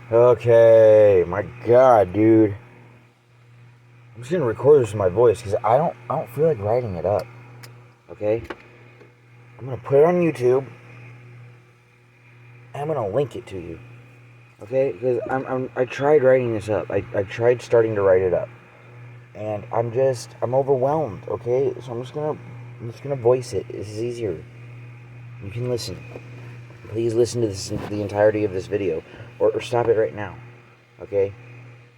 Okay, my God, dude. I'm just gonna record this with my voice because I don't feel like writing it up. Okay? I'm gonna put it on YouTube and I'm gonna link it to you. Okay? Because I tried writing this up. I tried starting to write it up. And I'm overwhelmed, okay? So I'm just gonna voice it. This is easier. You can listen. Please listen to the entirety of this video. Or stop it right now. Okay?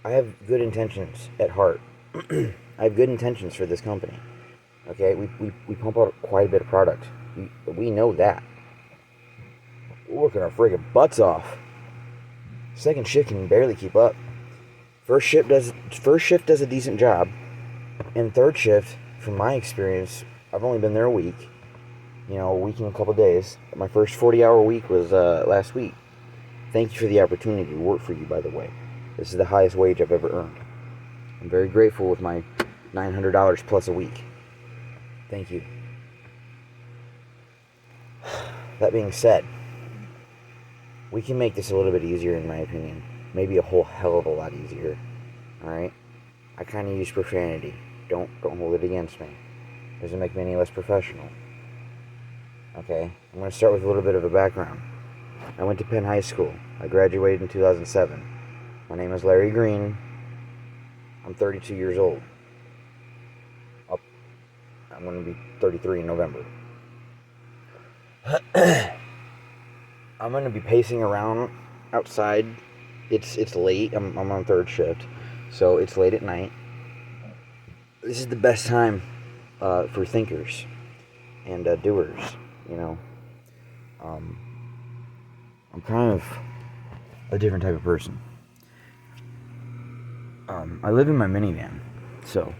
I have good intentions at heart. I have good intentions for this company. Okay, we pump out quite a bit of product. We know that. We're working our friggin' butts off. Second shift can barely keep up. First shift does a decent job, and third shift, from my experience, I've only been there a week. A week and a couple days. My first 40-hour week was last week. Thank you for the opportunity to work for you, by the way. This is the highest wage I've ever earned. I'm very grateful with my $900 plus a week. Thank you. That being said, we can make this a little bit easier, in my opinion. Maybe a whole hell of a lot easier. Alright? I kind of use profanity. Don't hold it against me. Doesn't make me any less professional. Okay? I'm going to start with a little bit of a background. I went to Penn High School. I graduated in 2007. My name is Larry Green. I'm 32 years old. I'm going to be 33 in November. I'm going to be pacing around outside. It's late. I'm on third shift, so it's late at night. This is the best time for thinkers and doers. I'm kind of a different type of person. I live in my minivan, so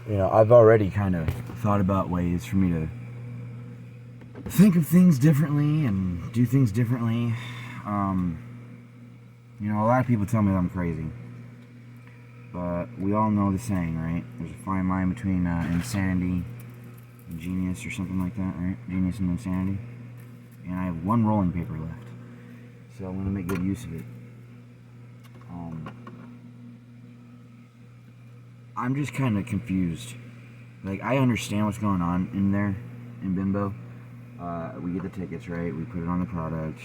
I've already kind of thought about ways for me to think of things differently and do things differently. A lot of people tell me that I'm crazy, but we all know the saying, right? There's a fine line between insanity and genius, or something like that, right? Genius and insanity. And I have one rolling paper left, so I'm gonna make good use of it. I'm just kind of confused. Like, I understand what's going on in there, in Bimbo. We get the tickets, right? We put it on the product,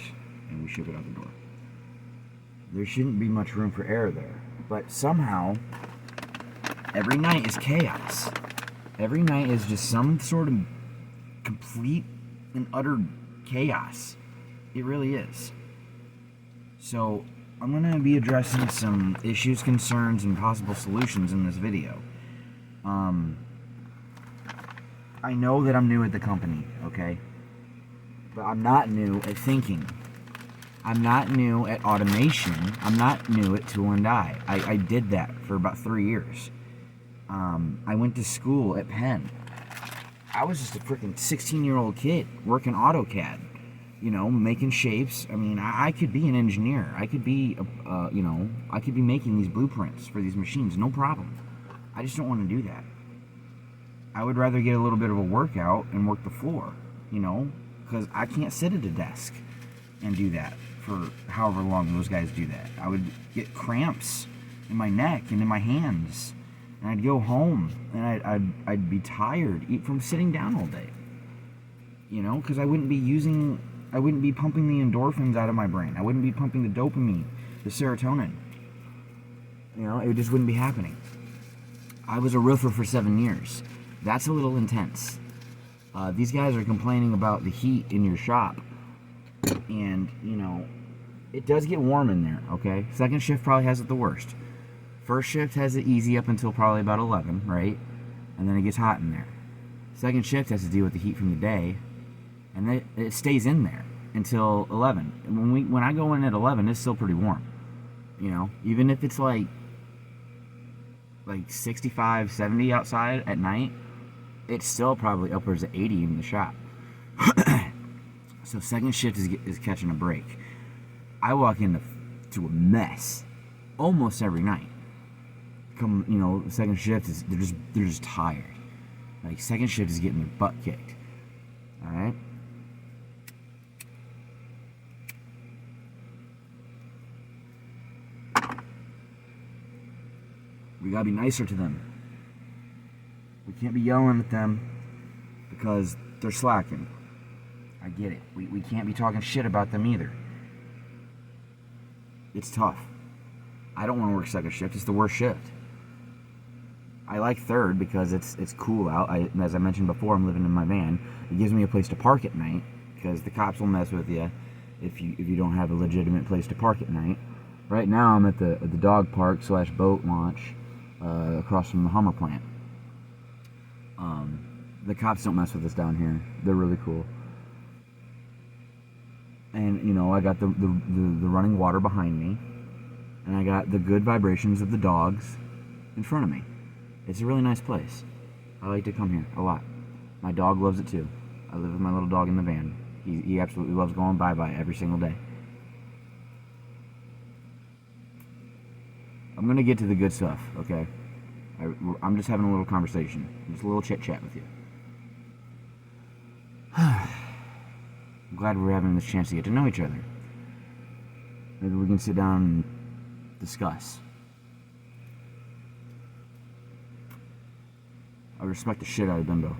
and we ship it out the door. There shouldn't be much room for error there. But somehow, every night is chaos. Every night is just some sort of complete and utter chaos. It really is. So, I'm going to be addressing some issues, concerns, and possible solutions in this video. I know that I'm new at the company, okay? But I'm not new at thinking. I'm not new at automation. I'm not new at tool and die. I did that for about 3 years. I went to school at Penn. I was just a freaking 16-year-old kid working AutoCAD, making shapes. I mean, I could be an engineer. I could be, I could be making these blueprints for these machines, no problem. I just don't want to do that. I would rather get a little bit of a workout and work the floor, because I can't sit at a desk and do that for however long those guys do that. I would get cramps in my neck and in my hands, and I'd go home and I'd be tired from sitting down all day, because I wouldn't be pumping the endorphins out of my brain. I wouldn't be pumping the dopamine, the serotonin. It just wouldn't be happening. I was a roofer for 7 years. That's a little intense. These guys are complaining about the heat in your shop. And, it does get warm in there, okay? Second shift probably has it the worst. First shift has it easy up until probably about 11, right? And then it gets hot in there. Second shift has to deal with the heat from the day. And it stays in there until 11. And when I go in at 11, it's still pretty warm. Even if it's like 65, 70 outside at night, it's still probably upwards of 80 in the shop. So second shift is catching a break. I walk into a mess almost every night. Second shift is they're just tired. Like, second shift is getting their butt kicked. All right. We gotta be nicer to them. We can't be yelling at them because they're slacking. I get it. We can't be talking shit about them either. It's tough. I don't want to work second shift. It's the worst shift. I like third because it's cool out. As I mentioned before, I'm living in my van. It gives me a place to park at night because the cops will mess with you if you don't have a legitimate place to park at night. Right now, I'm at the dog park / boat launch across from the Hummer plant. The cops don't mess with us down here. They're really cool. And I got the running water behind me, and I got the good vibrations of the dogs in front of me. It's a really nice place. I like to come here a lot. My dog loves it too. I live with my little dog in the van. He absolutely loves going bye-bye every single day. I'm going to get to the good stuff, okay? I'm just having a little conversation. Just a little chit-chat with you. I'm glad we're having this chance to get to know each other. Maybe we can sit down and discuss. I respect the shit out of Bimbo.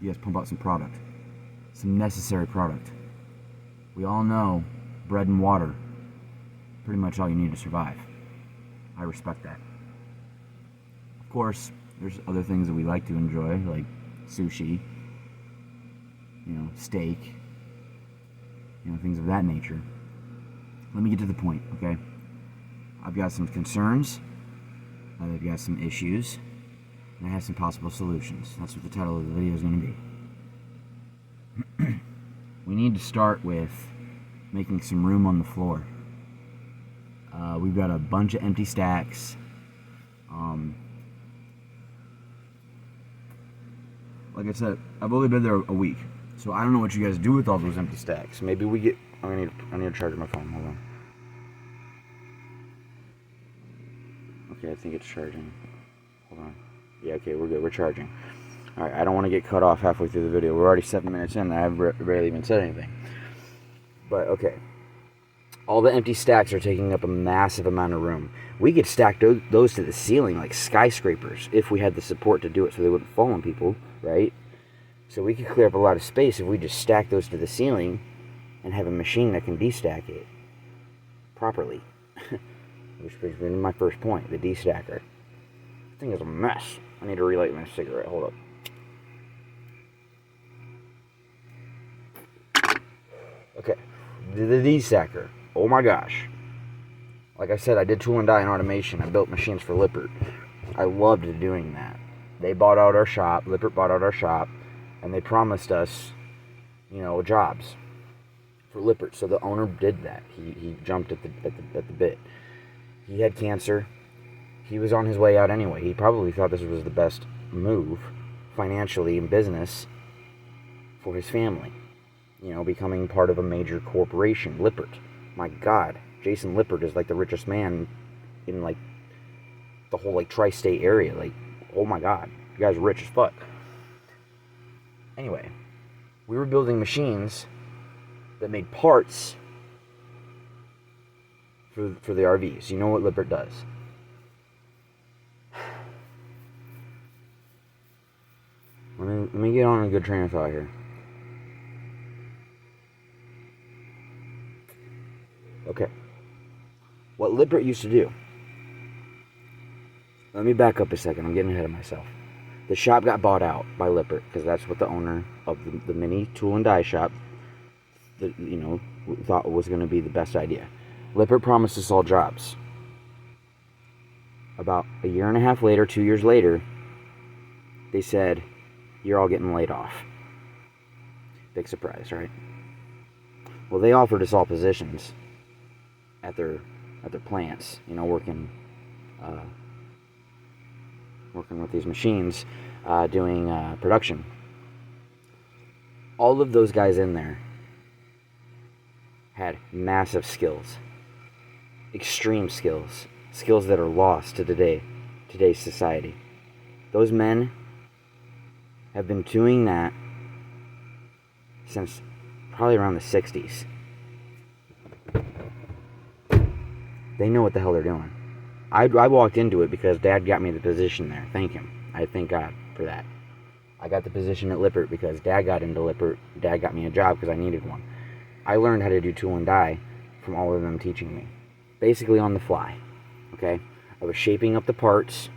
You guys pump out some product. Some necessary product. We all know bread and water. Pretty much all you need to survive. I respect that. Of course, there's other things that we like to enjoy, like sushi, steak, things of that nature. Let me get to the point, okay? I've got some concerns. I've got some issues. And I have some possible solutions. That's what the title of the video is going to be. We need to start with making some room on the floor. We've got a bunch of empty stacks. Like I said, I've only been there a week, so I don't know what you guys do with all those empty stacks. Maybe we get... I need to charge my phone. Hold on. Okay, I think it's charging. Hold on. Yeah, okay, we're good. We're charging. Alright, I don't want to get cut off halfway through the video. We're already 7 minutes in and I've barely even said anything. But, okay. All the empty stacks are taking up a massive amount of room. We could stack those to the ceiling like skyscrapers if we had the support to do it so they wouldn't fall on people, right? So we could clear up a lot of space if we just stack those to the ceiling and have a machine that can destack it properly. Which brings me to my first point, the destacker. This thing is a mess. I need to relight my cigarette. Hold up. Okay, the destacker. Oh my gosh. Like I said, I did tool and die and automation. I built machines for Lippert. I loved doing that. They bought out our shop. Lippert bought out our shop. And they promised us, jobs for Lippert. So the owner did that. He jumped at the bit. He had cancer. He was on his way out anyway. He probably thought this was the best move financially in business for his family. Becoming part of a major corporation, Lippert. My God, Jason Lippert is like the richest man in like the whole tri-state area. Like, oh my God, you guys are rich as fuck. Anyway, we were building machines that made parts for the RVs. You know what Lippert does. Let me get on a good train of thought here. Okay. What Lippert used to do... Let me back up a second. I'm getting ahead of myself. The shop got bought out by Lippert because that's what the owner of the mini tool and die shop thought was going to be the best idea. Lippert promised us all jobs. About a year and a half later, 2 years later, they said, you're all getting laid off. Big surprise, right? Well, they offered us all positions at their plants, working with these machines, doing production. All of those guys in there had massive skills, extreme skills that are lost to today's society. Those men have been doing that since probably around the 60s. They know what the hell they're doing. I walked into it because Dad got me the position there. Thank him. I thank God for that. I got the position at Lippert because Dad got into Lippert. Dad got me a job because I needed one. I learned how to do tool and die from all of them teaching me. Basically on the fly. Okay? I was shaping up the parts,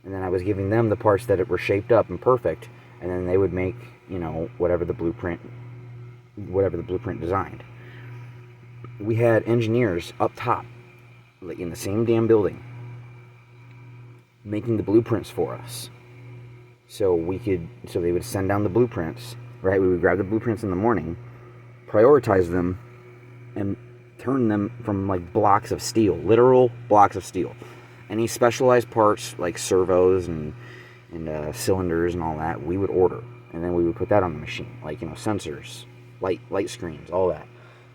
and then I was giving them the parts that were shaped up and perfect, and then they would make, whatever the blueprint designed. We had engineers up top, like in the same damn building, making the blueprints for us. So they would send down the blueprints, right? We would grab the blueprints in the morning, prioritize them, and turn them from like blocks of steel, literal blocks of steel. Any specialized parts like servos and cylinders and all that, we would order, and then we would put that on the machine, like sensors, light screens, all that.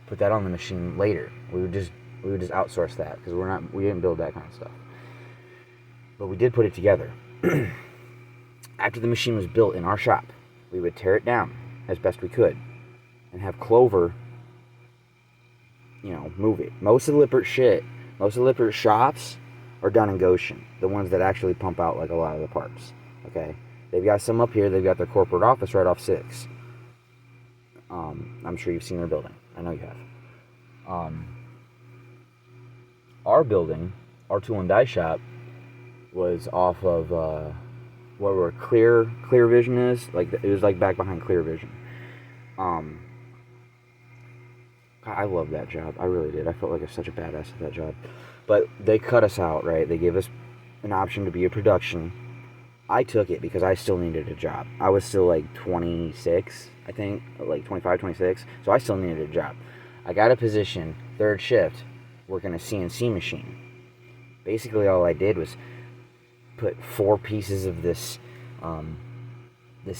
Put that on the machine later. We would just outsource that because we didn't build that kind of stuff. But we did put it together. After the machine was built in our shop, we would tear it down as best we could and have Clover, move it. Most of the Lippert shops are done in Goshen, the ones that actually pump out like a lot of the parts. Okay, they've got some up here. They've got their corporate office right off 6. I'm sure you've seen their building. I know you have. Our building, our tool and die shop, was off of where Clear Vision is. Like it was like back behind Clear Vision. I love that job. I really did. I felt like such a badass at that job. But they cut us out, right? They gave us an option to be a production. I took it because I still needed a job. I was still like 26, I think, like 25, 26. So I still needed a job. I got a position, 3rd shift, working a CNC machine. Basically, all I did was put 4 pieces of this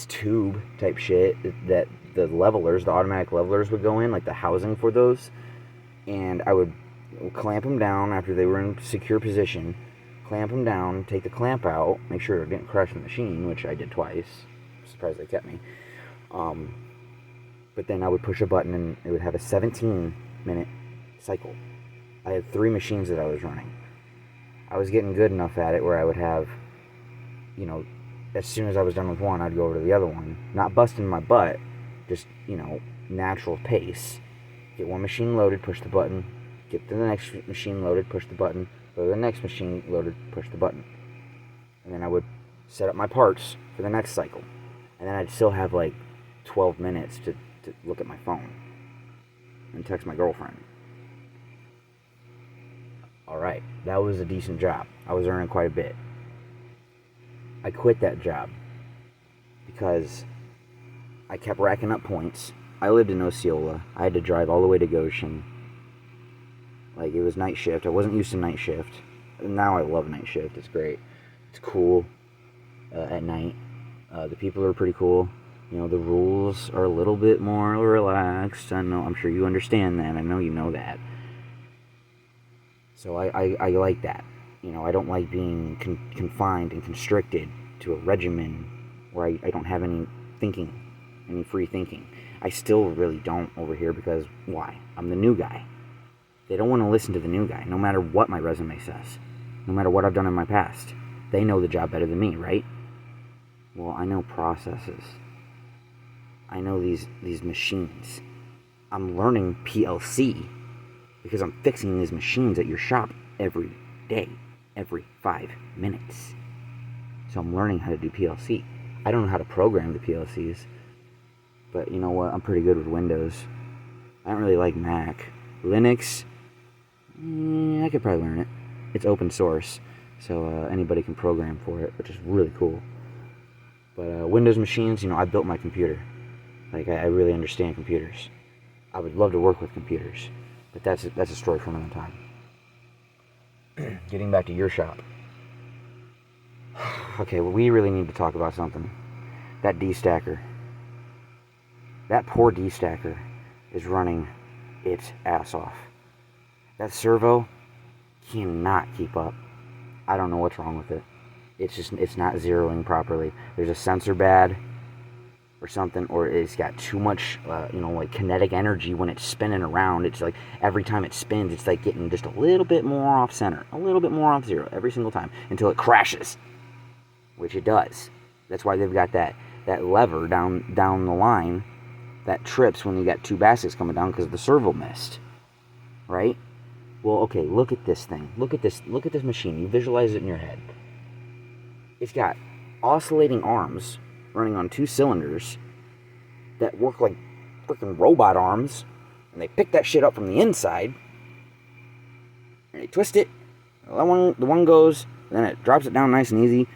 tube type shit that the automatic levelers would go in, like the housing for those, and I would clamp them down after they were in secure position, clamp them down, take the clamp out, make sure it didn't crash the machine, which I did twice. I'm surprised they kept me. But then I would push a button and it would have a 17-minute cycle. I had 3 machines that I was running. I was getting good enough at it where I would have, as soon as I was done with one, I'd go over to the other one, not busting my butt, just, natural pace. Get one machine loaded, push the button, get to the next machine loaded, push the button, go to the next machine loaded, push the button. And then I would set up my parts for the next cycle. And then I'd still have like 12 minutes to look at my phone and text my girlfriend. Alright, that was a decent job. I was earning quite a bit. I quit that job because I kept racking up points. I lived in Osceola. I had to drive all the way to Goshen. Like, it was night shift. I wasn't used to night shift. Now I love night shift. It's great. It's cool at night. The people are pretty cool. The rules are a little bit more relaxed. I know. I'm sure you understand that. I know you know that. So I like that. I don't like being confined and constricted to a regimen where I don't have any free thinking. I still really don't over here because, why? I'm the new guy. They don't want to listen to the new guy, no matter what my resume says, no matter what I've done in my past. They know the job better than me, right? Well, I know processes. I know these machines. I'm learning PLC because I'm fixing these machines at your shop every day, every 5 minutes. So I'm learning how to do PLC. I don't know how to program the PLCs, but you know what? I'm pretty good with Windows. I don't really like Mac. Linux, I could probably learn it. It's open source, so anybody can program for it, which is really cool. But Windows machines, I built my computer. Like, I really understand computers. I would love to work with computers, but that's a story for another time. Getting back to your shop. Okay, well, we really need to talk about something. That D-stacker. That poor D-stacker is running its ass off. That servo cannot keep up. I don't know what's wrong with it. It's not zeroing properly. There's a sensor bad. or something, or it's got too much, like kinetic energy when it's spinning around. It's like every time it spins, it's like getting just a little bit more off center, a little bit more off zero every single time until it crashes, which it does. That's why they've got that lever down the line that trips when you got two baskets coming down because of the servo missed, right? Well, okay, look at this thing. Look at this machine. You visualize it in your head. It's got oscillating arms running on 2 cylinders that work like freaking robot arms, and they pick that shit up from the inside, and they twist it. The one goes, then it drops it down nice and easy,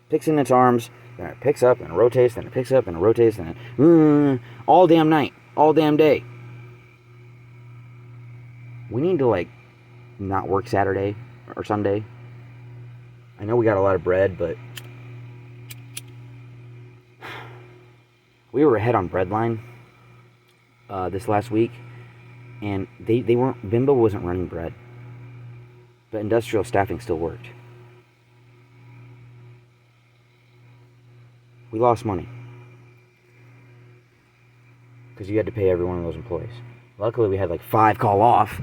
picks in its arms, then it picks up and it rotates, then it picks up and it rotates, then it all damn night, all damn day. We need to not work Saturday or Sunday. I know we got a lot of bread, but we were ahead on Breadline this last week, and they weren't. Bimbo wasn't running bread, but industrial staffing still worked. We lost money because you had to pay every one of those employees. Luckily, we had 5 call off.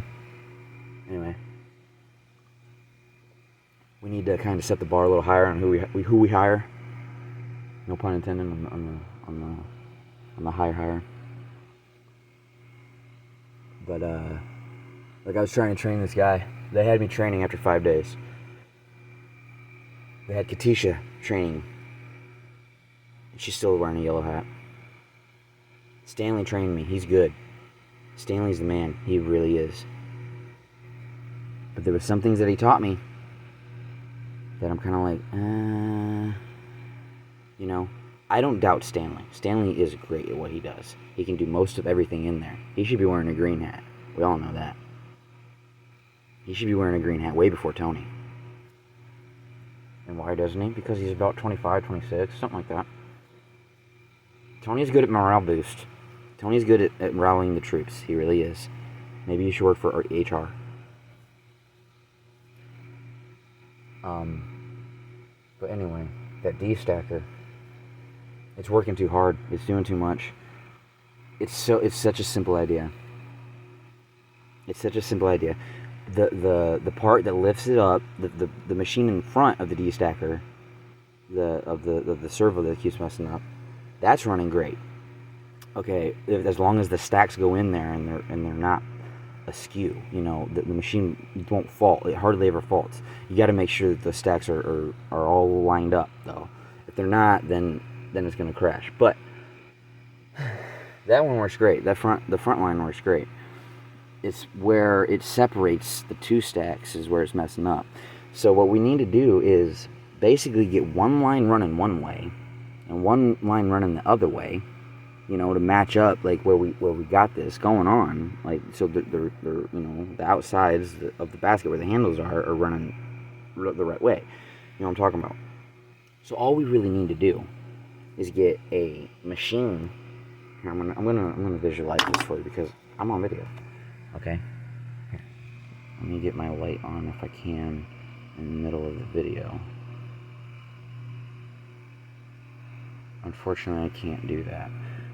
Anyway, we need to kind of set the bar a little higher on who we hire. No pun intended on the hire. But I was trying to train this guy. They had me training after 5 days. They had Katisha training. She's still wearing a yellow hat. Stanley trained me. He's good. Stanley's the man. He really is. But there were some things that he taught me that I'm kind of I don't doubt Stanley. Stanley is great at what he does. He can do most of everything in there. He should be wearing a green hat. We all know that. He should be wearing a green hat way before Tony. And why doesn't he? Because he's about 25, 26, something like that. Tony's good at morale boost. Tony's good at rallying the troops. He really is. Maybe you should work for HR. But anyway, that D-stacker, it's working too hard. It's doing too much. It's such a simple idea. It's such a simple idea. The part that lifts it up, the machine in front of the D-stacker, the servo that keeps messing up, that's running great. Okay, as long as the stacks go in there and they're not askew, the machine won't fault. It hardly ever faults. You got to make sure that the stacks are all lined up, though. If they're not, then it's going to crash. But that one works great. The front line works great. It's where it separates the 2 stacks is where it's messing up. So what we need to do is basically get one line running one way and one line running the other way, to match up where we got this going on, so they're the outsides of the basket where the handles are running the right way. You know what I'm talking about. So all we really need to do is get a machine. Here, I'm gonna visualize this for you because I'm on video. Okay. Here. Let me get my light on if I can in the middle of the video. Unfortunately, I can't do that.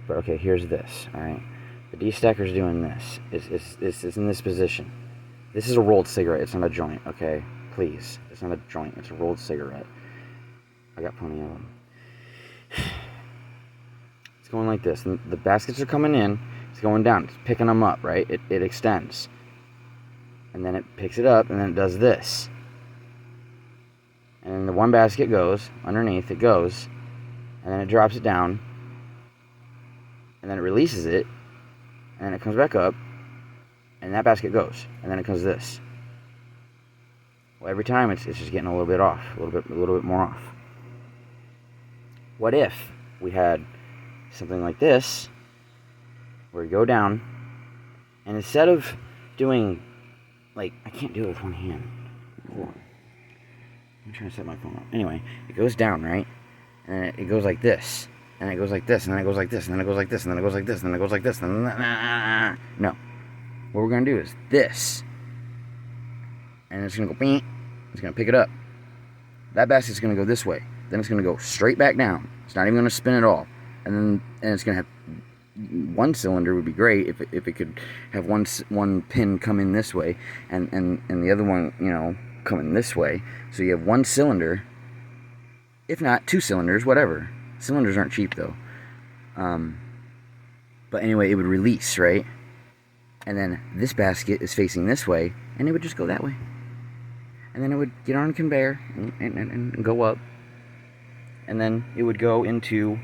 But okay, here's this. All right, the D-stacker's doing this. It's in this position. This is a rolled cigarette. It's not a joint. Okay, please. It's not a joint. It's a rolled cigarette. I got plenty of them. It's going like this. And the baskets are coming in. It's going down. It's picking them up. Right. It extends, and then it picks it up, and then it does this. And then the one basket goes underneath. It goes, and then it drops it down. And then it releases it, and then it comes back up, and that basket goes, and then it comes this. Well, every time it's just getting a little bit off, a little bit more off. What if we had something like this, where you go down, and instead of doing, I can't do it with one hand. Hold on. I'm trying to set my phone up. Anyway, it goes down, right, and it goes like this. And it goes like this, and then it goes like this, and then it goes like this, and then it goes like this, and then it goes like this, and then no. What we're gonna do is this, and it's gonna go bing. It's gonna pick it up. That basket's gonna go this way. Then it's gonna go straight back down. It's not even gonna spin at all. And and it's gonna have one cylinder would be great if it could have one pin come in this way and the other one, you know, coming this way. So you have one cylinder, if not 2 cylinders, whatever. Cylinders aren't cheap though. But anyway, it would release, right? And then this basket is facing this way, and it would just go that way. And then it would get on a conveyor and go up. And then it would go into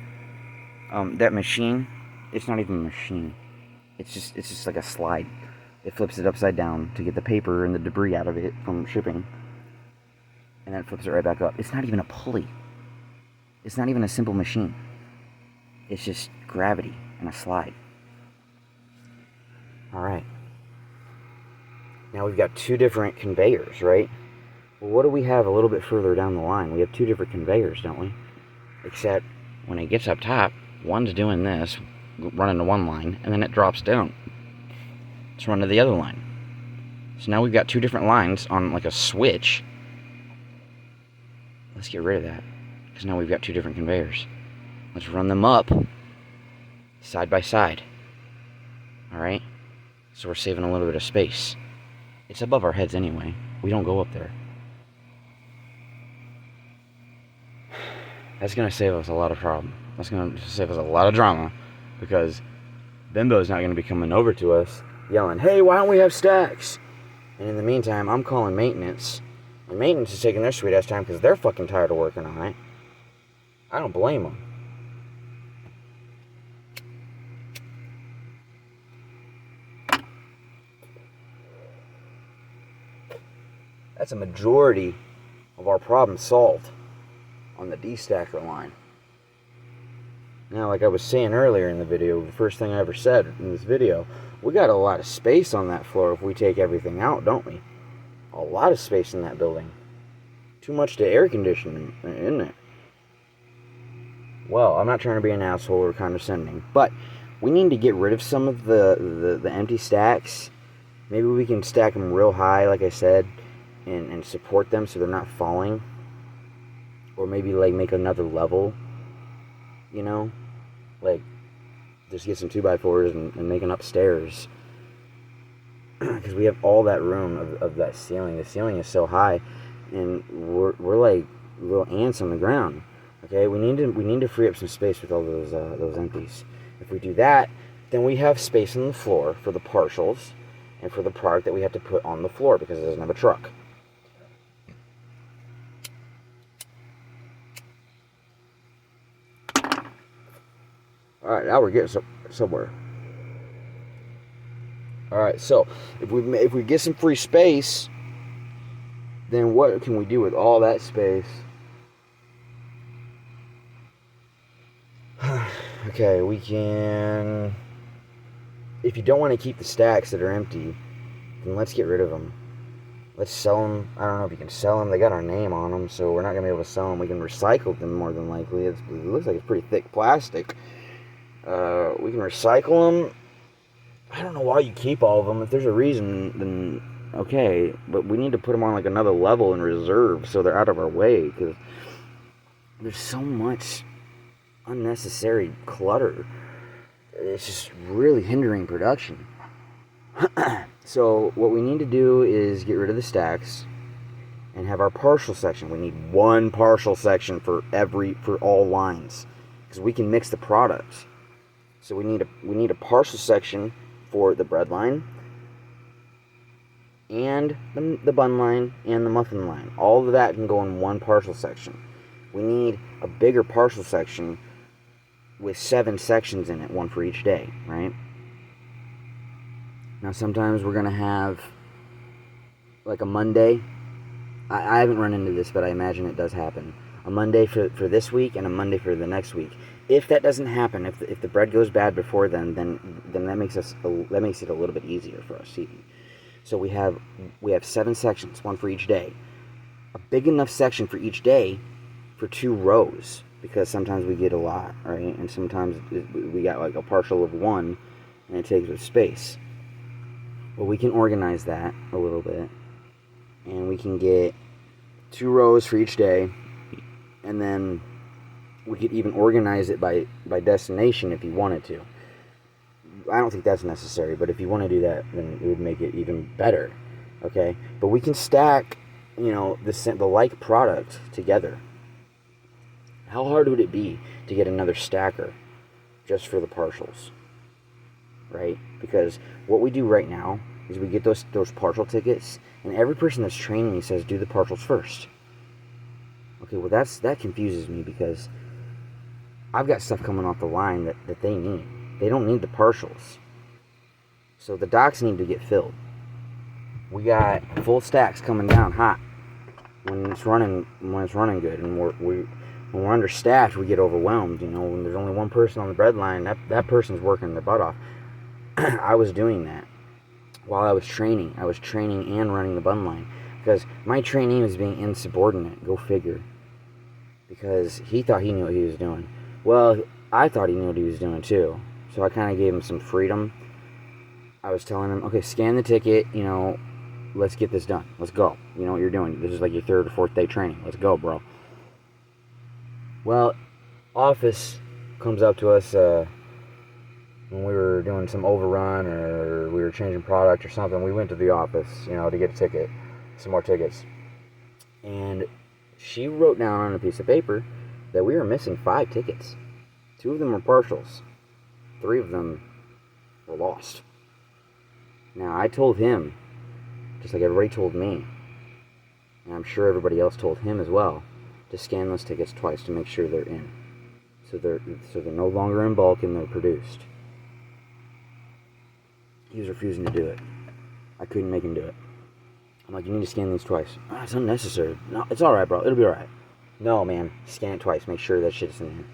that machine. It's not even a machine. It's just like a slide. It flips it upside down to get the paper and the debris out of it from shipping. And then it flips it right back up. It's not even a pulley. It's not even a simple machine. It's just gravity and a slide. Alright. Now we've got 2 different conveyors, right? Well, what do we have a little bit further down the line? We have 2 different conveyors, don't we? Except when it gets up top, one's doing this, running to one line, and then it drops down. It's running to the other line. So now we've got 2 different lines on like a switch. Let's get rid of that, because now we've got 2 different conveyors. Let's run them up side by side. Alright? So we're saving a little bit of space. It's above our heads anyway. We don't go up there. That's going to save us a lot of problem. That's going to save us a lot of drama, because Bimbo's not going to be coming over to us yelling, "Hey, why don't we have stacks?" And in the meantime, I'm calling maintenance. And maintenance is taking their sweet ass time because they're fucking tired of working on it. I don't blame them. That's a majority of our problem solved on the D-stacker line. Now, like I was saying earlier in the video, the first thing I ever said in this video, we got a lot of space on that floor if we take everything out, don't we? A lot of space in that building. Too much to air condition, isn't it? Well, I'm not trying to be an asshole or condescending, but we need to get rid of some of the empty stacks. Maybe we can stack them real high, like I said, and support them so they're not falling. Or maybe like make another level, you know? Like, just get some 2x4s and make an upstairs. Because we have all that room of that ceiling. The ceiling is so high, and we're like little ants on the ground. Okay, we need to free up some space with all those empties. If we do that, then we have space on the floor for the partials and for the product that we have to put on the floor because it doesn't have a truck. Alright, now we're getting somewhere. Alright, so if we get some free space, then what can we do with all that space? Okay, we can... If you don't want to keep the stacks that are empty, then let's get rid of them. Let's sell them. I don't know if you can sell them. They got our name on them, so we're not going to be able to sell them. We can recycle them more than likely. It looks like it's pretty thick plastic. We can recycle them. I don't know why you keep all of them. If there's a reason, then okay. But we need to put them on like another level in reserve so they're out of our way, because there's so much unnecessary clutter. It's just really hindering production. So what we need to do is get rid of the stacks and have our partial section. We need one partial section for all lines, because we can mix the products. So we need a partial section for the bread line and the bun line and the muffin line. All of that can go in one partial section. We need a bigger partial section with 7 sections in it, one for each day, right? Now sometimes we're going to have like a Monday. I haven't run into this, but I imagine it does happen. A Monday for this week and a Monday for the next week. If that doesn't happen, if the bread goes bad before then that makes it a little bit easier for us even. So we have 7 sections, one for each day. A big enough section for each day for 2 rows, because sometimes we get a lot, right? And sometimes we got like a partial of 1 and it takes up space. Well, we can organize that a little bit, and we can get 2 rows for each day, and then We could even organize it by destination if you wanted to. I don't think that's necessary, but if you want to do that, then it would make it even better. Okay? But we can stack, the like product together. How hard would it be to get another stacker just for the partials? Right? Because what we do right now is we get those partial tickets, and every person that's training me says do the partials first. Okay, well that confuses me, because I've got stuff coming off the line that they need. They don't need the partials. So the docks need to get filled. We got full stacks coming down hot when it's running good, and when we're understaffed, we get overwhelmed. When there's only one person on the bread line, that person's working their butt off. I was doing that while I was training. I was training and running the bun line, because my trainee was being insubordinate. Go figure. Because he thought he knew what he was doing. Well, I thought he knew what he was doing too. So I kind of gave him some freedom. I was telling him, okay, scan the ticket, let's get this done. Let's go. You know what you're doing. This is like your 3rd or 4th day training. Let's go, bro. Well, office comes up to us when we were doing some overrun, or we were changing product or something. We went to the office, to get a ticket, some more tickets. And she wrote down on a piece of paper that we were missing 5 tickets. 2 of them were partials. 3 of them were lost. Now, I told him, just like everybody told me, and I'm sure everybody else told him as well, to scan those tickets twice to make sure they're in. So they're no longer in bulk and they're produced. He was refusing to do it. I couldn't make him do it. I'm like, you need to scan these twice. It's unnecessary. No, it's alright, bro. It'll be alright. No, man. Scan it twice. Make sure that shit's in there.